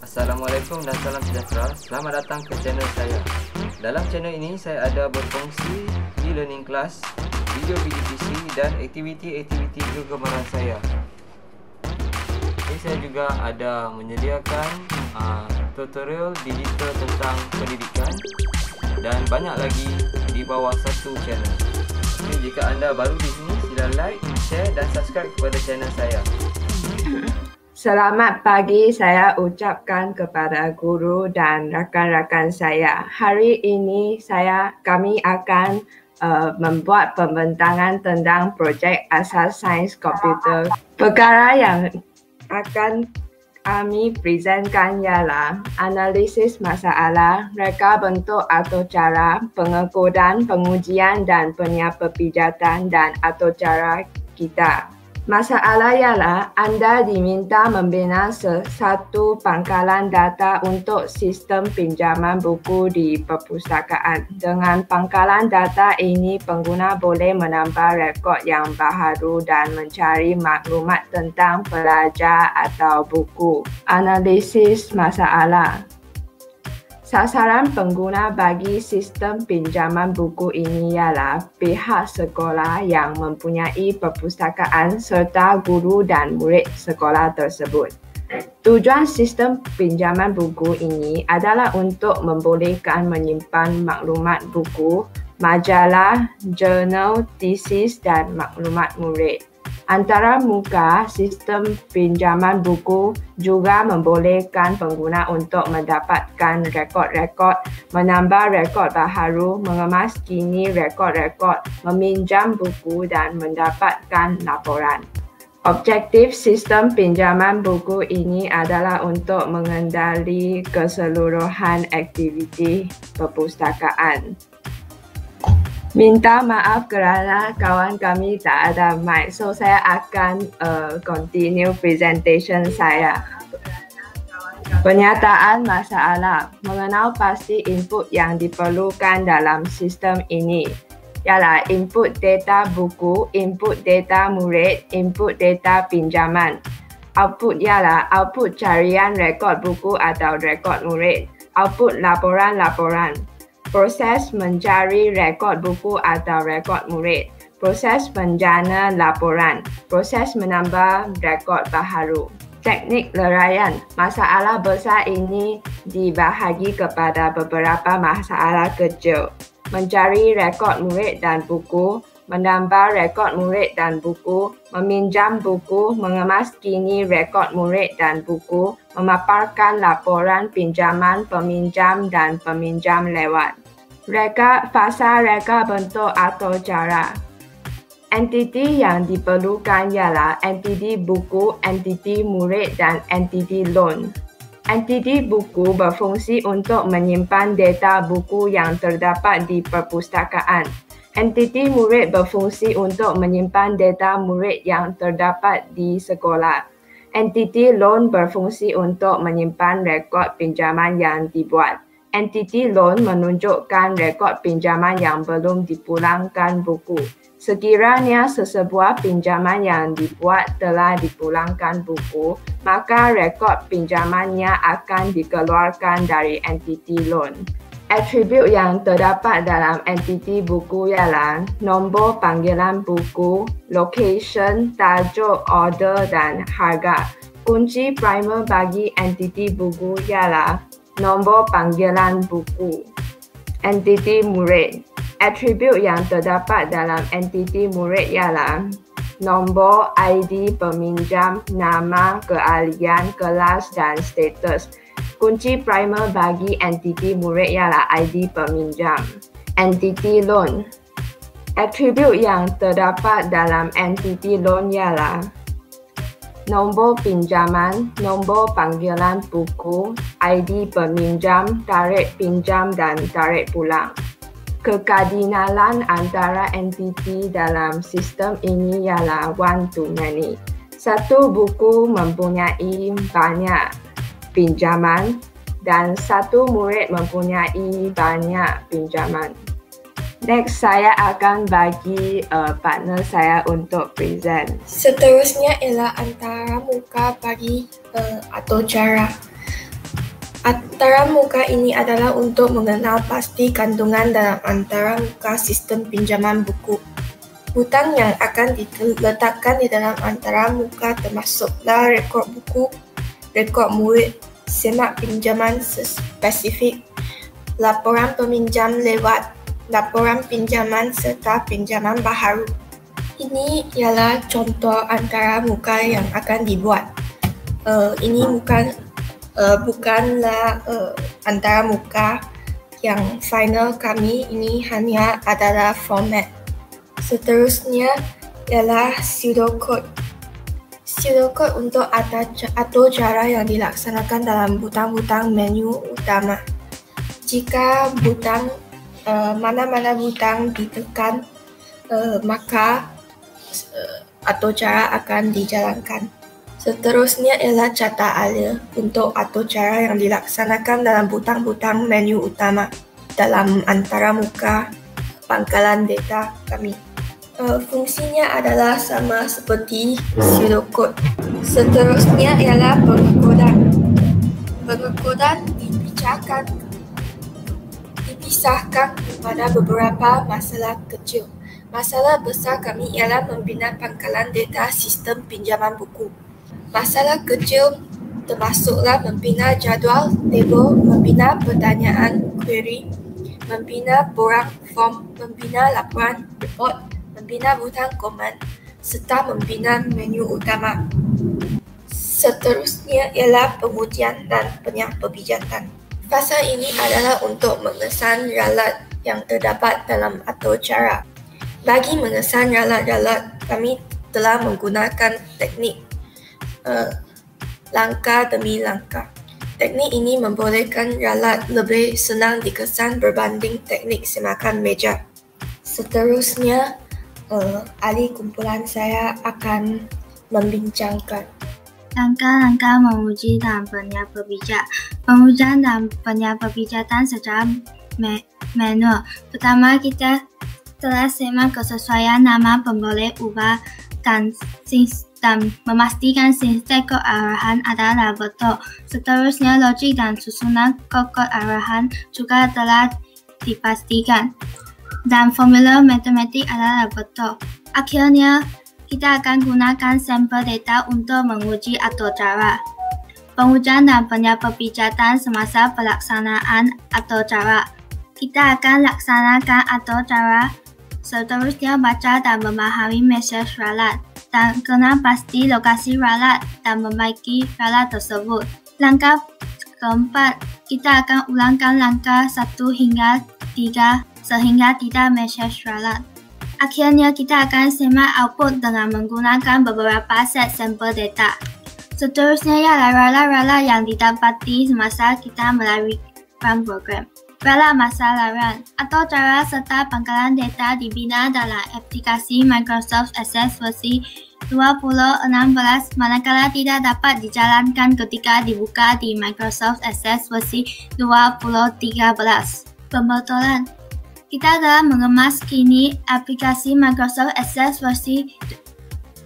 Assalamualaikum dan salam sejahtera. Selamat datang ke channel saya. Dalam channel ini saya ada berkongsi e-learning class, video-video PC dan aktiviti-aktiviti kegemaran saya. Saya juga ada menyediakan tutorial digital tentang pendidikan dan banyak lagi di bawah satu channel. Jadi jika anda baru di sini, sila like, share dan subscribe kepada channel saya. Selamat pagi saya ucapkan kepada guru dan rakan-rakan saya. Hari ini kami akan membuat pembentangan tentang projek asas sains komputer. Perkara yang akan kami presentkan ialah analisis masalah, reka bentuk atau cara, pengekodan, pengujian dan penyapapijatan dan atau cara kita. Masalah ialah anda diminta membina satu pangkalan data untuk sistem pinjaman buku di perpustakaan. Dengan pangkalan data ini, pengguna boleh menambah rekod yang baharu dan mencari maklumat tentang pelajar atau buku. Analisis masalah. Sasaran pengguna bagi sistem pinjaman buku ini ialah pihak sekolah yang mempunyai perpustakaan serta guru dan murid sekolah tersebut. Tujuan sistem pinjaman buku ini adalah untuk membolehkan menyimpan maklumat buku, majalah, jurnal, tesis dan maklumat murid. Antara muka, sistem pinjaman buku juga membolehkan pengguna untuk mendapatkan rekod-rekod, menambah rekod baharu, mengemaskini rekod-rekod, meminjam buku dan mendapatkan laporan. Objektif sistem pinjaman buku ini adalah untuk mengendali keseluruhan aktiviti perpustakaan. Minta maaf kerana kawan kami tak ada mic, so saya akan continue presentation saya. Penyataan masalah. Mengenal pasti input yang diperlukan dalam sistem ini ialah input data buku, input data murid, input data pinjaman. Output ialah output carian rekod buku atau rekod murid. Output laporan-laporan. Proses mencari rekod buku atau rekod murid. Proses menjana laporan. Proses menambah rekod baharu. Teknik leraian. Masalah besar ini dibahagi kepada beberapa masalah kecil. Mencari rekod murid dan buku, menambah rekod murid dan buku, meminjam buku, mengemaskini rekod murid dan buku, memaparkan laporan pinjaman peminjam dan peminjam lewat. Fasa reka bentuk atau cara. Entiti yang diperlukan ialah entiti buku, entiti murid dan entiti loan. Entiti buku berfungsi untuk menyimpan data buku yang terdapat di perpustakaan. Entiti murid berfungsi untuk menyimpan data murid yang terdapat di sekolah. Entiti loan berfungsi untuk menyimpan rekod pinjaman yang dibuat. Entiti loan menunjukkan rekod pinjaman yang belum dipulangkan buku. Sekiranya sesebuah pinjaman yang dibuat telah dipulangkan buku, maka rekod pinjamannya akan dikeluarkan dari entiti loan. Atribut yang terdapat dalam entiti buku ialah nombor panggilan buku, location, tajuk, order dan harga. Kunci primer bagi entiti buku ialah nombor panggilan buku. Entiti murid. Atribut yang terdapat dalam entiti murid ialah nombor, ID peminjam, nama, keahlian, kelas dan status. Kunci primer bagi entiti murid ialah ID peminjam. Entiti loan. Atribut yang terdapat dalam entiti loan ialah nombor pinjaman, nombor panggilan buku, ID peminjam, tarikh pinjam dan tarikh pulang. Kekardinalan antara entiti dalam sistem ini ialah one to many. Satu buku mempunyai banyak pinjaman dan satu murid mempunyai banyak pinjaman. Next, saya akan bagi partner saya untuk present. Seterusnya ialah antara muka bagi atau cara. Antaramuka ini adalah untuk mengenal pasti kandungan dalam antaramuka sistem pinjaman buku. Hutang yang akan diletakkan di dalam antaramuka termasuklah rekod buku, rekod murid, semak pinjaman spesifik, laporan peminjam lewat, laporan pinjaman serta pinjaman baharu. Ini ialah contoh antaramuka yang akan dibuat. Ini bukanlah antaramuka yang final kami, ini hanya adalah format. Seterusnya ialah pseudocode. Pseudocode untuk atur cara yang dilaksanakan dalam butang-butang menu utama. Jika mana-mana butang ditekan, maka atur cara akan dijalankan. Seterusnya ialah catat alia untuk atur cara yang dilaksanakan dalam butang-butang menu utama dalam antaramuka pangkalan data kami. Fungsinya adalah sama seperti pseudocode. Seterusnya ialah pengekodan. Pengekodan dipisahkan pada beberapa masalah kecil. Masalah besar kami ialah membina pangkalan data sistem pinjaman buku. Masalah kecil termasuklah membina jadual tabel, membina pertanyaan query, membina borang form, membina laporan report, membina butang komen, serta membina menu utama. Seterusnya ialah pengujian dan penyahperbijangan. Fasa ini adalah untuk mengesan ralat yang terdapat dalam atur cara. Bagi mengesan ralat-ralat, kami telah menggunakan teknik langkah demi langkah. Teknik ini membolehkan ralat lebih senang dikesan berbanding teknik semakan meja. Seterusnya, ahli kumpulan saya akan membincangkan langkah-langkah menguji dan penyahperbijak. Pengujian dan penyahperbijatan secara manual. Pertama, kita telah semak kesesuaian nama pemboleh ubah dan memastikan sistem kod arahan adalah betul. Seterusnya, logik dan susunan kod arahan juga telah dipastikan dan formula matematik adalah betul. Akhirnya, kita akan gunakan sampel data untuk menguji atur cara. Pengujian dan penyahperbijatan semasa pelaksanaan atur cara. Kita akan laksanakan atur cara. Seterusnya, baca dan memahami mesej ralat dan kenal pasti lokasi ralat dan membaiki ralat tersebut. Langkah keempat, kita akan ulangkan langkah 1 hingga 3 sehingga tidak mesej ralat. Akhirnya, kita akan semak output dengan menggunakan beberapa set sampel data. Seterusnya ialah ralat-ralat yang didapati semasa kita melakukan program. Ralat masalah atau cara serta pangkalan data dibina dalam aplikasi Microsoft Access versi 2016 manakala tidak dapat dijalankan ketika dibuka di Microsoft Access versi 2013. Pembetulan. Kita telah mengemas kini aplikasi Microsoft Access versi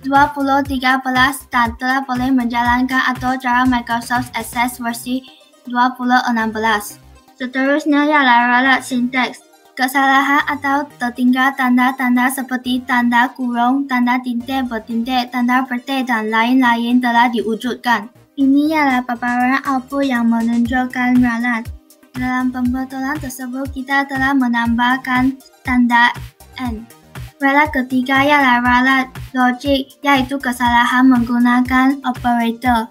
2013 dan telah boleh menjalankan atur cara Microsoft Access versi 2016. Seterusnya ialah ralat sinteks. Kesalahan atau tertinggal tanda-tanda seperti tanda kurung, tanda tintik bertintik, tanda petik dan lain-lain telah diwujudkan. Ini ialah paparan output yang menunjukkan ralat. Dalam pembetulan tersebut, kita telah menambahkan tanda N. Ralat ketiga ialah ralat logik, iaitu kesalahan menggunakan operator.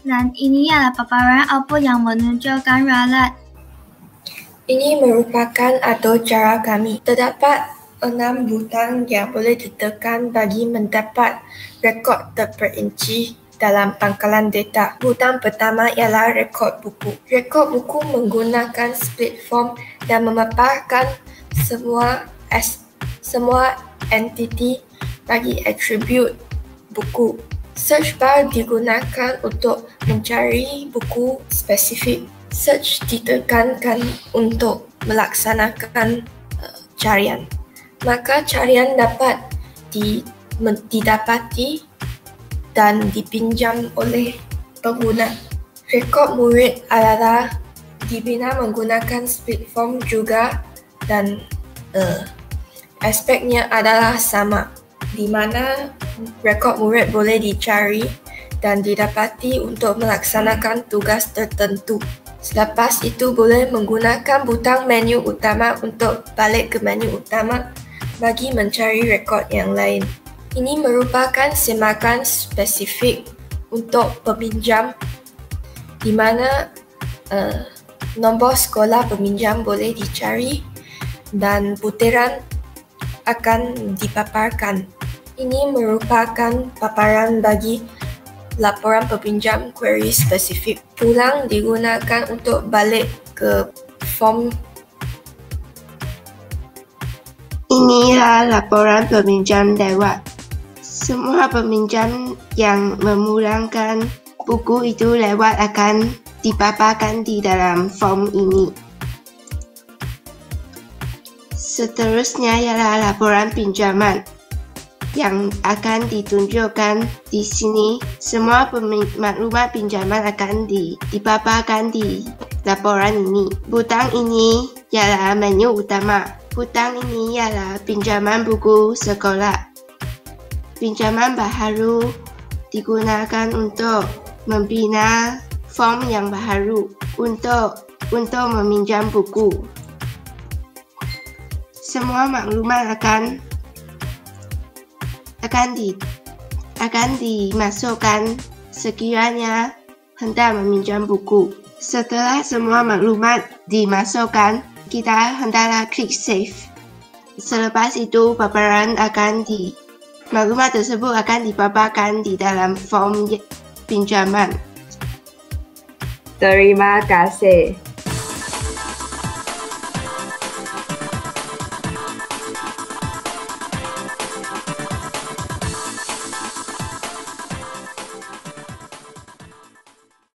Dan ini ialah paparan output yang menunjukkan ralat. Ini merupakan atur cara kami. Terdapat 6 butang yang boleh ditekan bagi mendapat rekod terperinci dalam pangkalan data. Butang pertama ialah rekod buku. Rekod buku menggunakan split form dan memaparkan semua entiti bagi atribut buku. Search bar digunakan untuk mencari buku spesifik. Search ditekankan untuk melaksanakan carian. Maka carian dapat didapati dan dipinjam oleh pengguna. Rekod murid adalah dibina menggunakan split form juga dan aspeknya adalah sama, di mana rekod murid boleh dicari dan didapati untuk melaksanakan tugas tertentu. Selepas itu boleh menggunakan butang menu utama untuk balik ke menu utama bagi mencari rekod yang lain. Ini merupakan semakan spesifik untuk peminjam di mana nombor sekolah peminjam boleh dicari dan butiran akan dipaparkan. Ini merupakan paparan bagi laporan peminjam query spesifik. Pulang digunakan untuk balik ke form. Inilah laporan peminjam lewat. Semua peminjam yang memulangkan buku itu lewat akan dipaparkan di dalam form ini. Seterusnya ialah laporan pinjaman yang akan ditunjukkan di sini. Semua maklumat pinjaman akan dipaparkan di laporan ini. Butang ini ialah menu utama. Butang ini ialah pinjaman buku sekolah. Pinjaman baharu digunakan untuk membina form yang baharu untuk meminjam buku. Semua maklumat akan dimasukkan sekiranya hendak meminjam buku. Setelah semua maklumat dimasukkan, kita hendaklah klik save. Selepas itu, maklumat tersebut akan dipaparkan di dalam form pinjaman. Terima kasih.